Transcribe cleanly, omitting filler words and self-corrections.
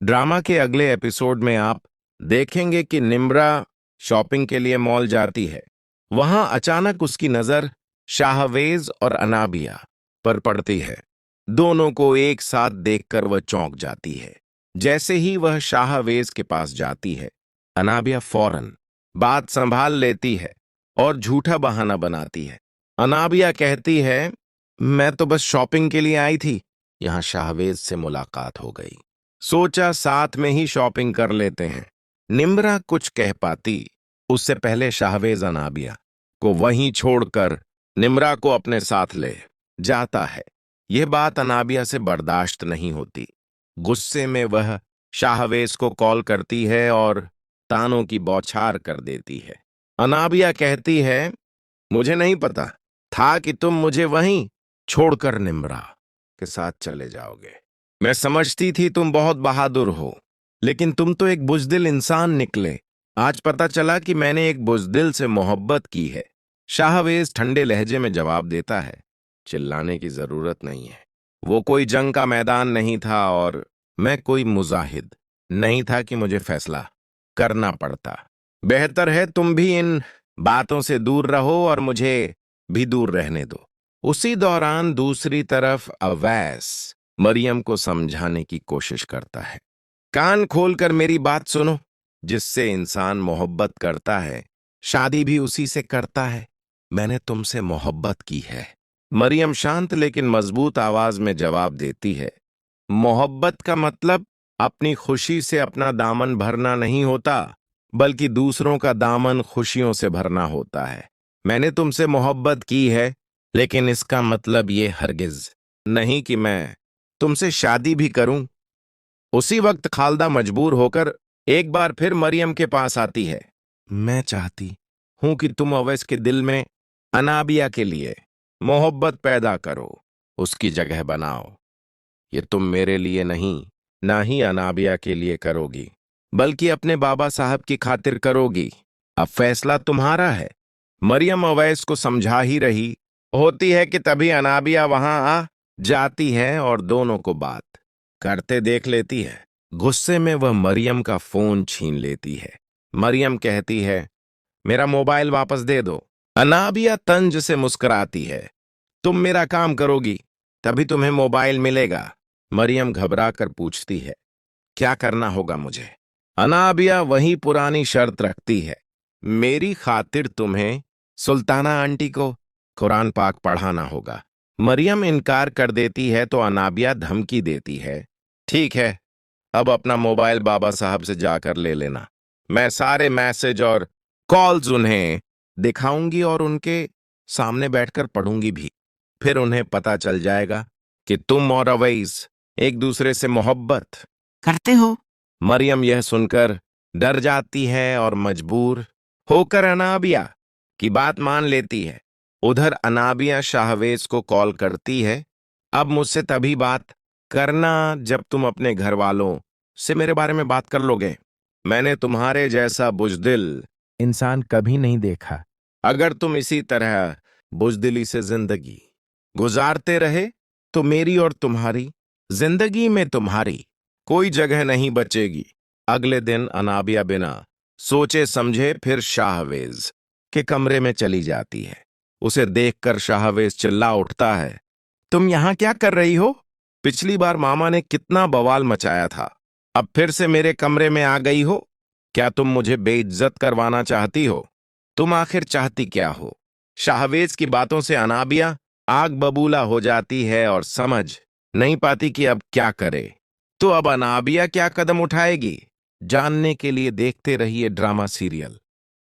Drama के अगले episode में आप देखेंगे कि निम्रा शॉपिंग के लिए मॉल जाती है। वहां अचानक उसकी नजर शाहवेज और अनाबिया पर पड़ती है। दोनों को एक साथ देखकर वह चौंक जाती है। जैसे ही वह शाहवेज के पास जाती है, अनाबिया फौरन बात संभाल लेती है और झूठा बहाना बनाती है। अनाबिया कहती है, मैं तो बस शॉपिंग के लिए आई थी। यहां शाहवेज से मुलाकात हो गई। सोचा साथ में ही शॉपिंग कर लेते हैं। निम्रा कुछ कह पाती उससे पहले शाहवेज अनाबिया को वहीं छोड़कर निम्रा को अपने साथ ले जाता है। यह बात अनाबिया से बर्दाश्त नहीं होती। गुस्से में वह शाहवेज को कॉल करती है और तानों की बौछार कर देती है। अनाबिया कहती है, मुझे नहीं पता था कि तुम मुझे वहीं छोड़कर निम्रा के साथ चले जाओगे। मैं समझती थी तुम बहुत बहादुर हो, लेकिन तुम तो एक बुज़दिल इंसान निकले। आज पता चला कि मैंने एक बुज़दिल से मोहब्बत की है। शाहवेज ठंडे लहजे में जवाब देता है, चिल्लाने की जरूरत नहीं है। वो कोई जंग का मैदान नहीं था और मैं कोई मुजाहिद नहीं था कि मुझे फैसला करना पड़ता। बेहतर है तुम भी इन बातों से दूर रहो और मुझे भी दूर रहने दो। उसी दौरान दूसरी तरफ अवैस मरियम को समझाने की कोशिश करता है। कान खोलकर मेरी बात सुनो। जिससे इंसान मोहब्बत करता है, शादी भी उसी से करता है। मैंने तुमसे मोहब्बत की है। मरियम शांत लेकिन मजबूत आवाज में जवाब देती है, मोहब्बत का मतलब अपनी खुशी से अपना दामन भरना नहीं होता, बल्कि दूसरों का दामन खुशियों से भरना होता है। मैंने तुमसे मोहब्बत की है, लेकिन इसका मतलब ये हरगिज नहीं कि मैं तुमसे शादी भी करूं। उसी वक्त खालदा मजबूर होकर एक बार फिर मरियम के पास आती है। मैं चाहती हूं कि तुम अवैस के दिल में अनाबिया के लिए मोहब्बत पैदा करो, उसकी जगह बनाओ। ये तुम मेरे लिए नहीं, ना ही अनाबिया के लिए करोगी, बल्कि अपने बाबा साहब की खातिर करोगी। अब फैसला तुम्हारा है। मरियम अवैस को समझा ही रही होती है कि तभी अनाबिया वहां आ जाती है और दोनों को बात करते देख लेती है। गुस्से में वह मरियम का फोन छीन लेती है। मरियम कहती है, मेरा मोबाइल वापस दे दो। अनाबिया तंज से मुस्कुराती है, तुम मेरा काम करोगी तभी तुम्हें मोबाइल मिलेगा। मरियम घबरा कर पूछती है, क्या करना होगा मुझे? अनाबिया वही पुरानी शर्त रखती है, मेरी खातिर तुम्हें सुल्ताना आंटी को कुरान पाक पढ़ाना होगा। मरियम इनकार कर देती है तो अनाबिया धमकी देती है, ठीक है, अब अपना मोबाइल बाबा साहब से जाकर ले लेना। मैं सारे मैसेज और कॉल्स उन्हें दिखाऊंगी और उनके सामने बैठकर पढ़ूंगी भी। फिर उन्हें पता चल जाएगा कि तुम और अवैस एक दूसरे से मोहब्बत करते हो। मरियम यह सुनकर डर जाती है और मजबूर होकर अनाबिया की बात मान लेती है। उधर अनाबिया शाहवेज को कॉल करती है, अब मुझसे तभी बात करना जब तुम अपने घर वालों से मेरे बारे में बात कर लोगे। मैंने तुम्हारे जैसा बुज़दिल इंसान कभी नहीं देखा। अगर तुम इसी तरह बुज़दिली से जिंदगी गुजारते रहे तो मेरी और तुम्हारी जिंदगी में तुम्हारी कोई जगह नहीं बचेगी। अगले दिन अनाबिया बिना सोचे समझे फिर शाहवेज के कमरे में चली जाती है। उसे देखकर शाहवेज चिल्ला उठता है, तुम यहां क्या कर रही हो? पिछली बार मामा ने कितना बवाल मचाया था, अब फिर से मेरे कमरे में आ गई हो। क्या तुम मुझे बेइज्जत करवाना चाहती हो? तुम आखिर चाहती क्या हो? शाहवेज की बातों से अनाबिया आग बबूला हो जाती है और समझ नहीं पाती कि अब क्या करे। तो अब अनाबिया क्या कदम उठाएगी, जानने के लिए देखते रहिए ड्रामा सीरियल।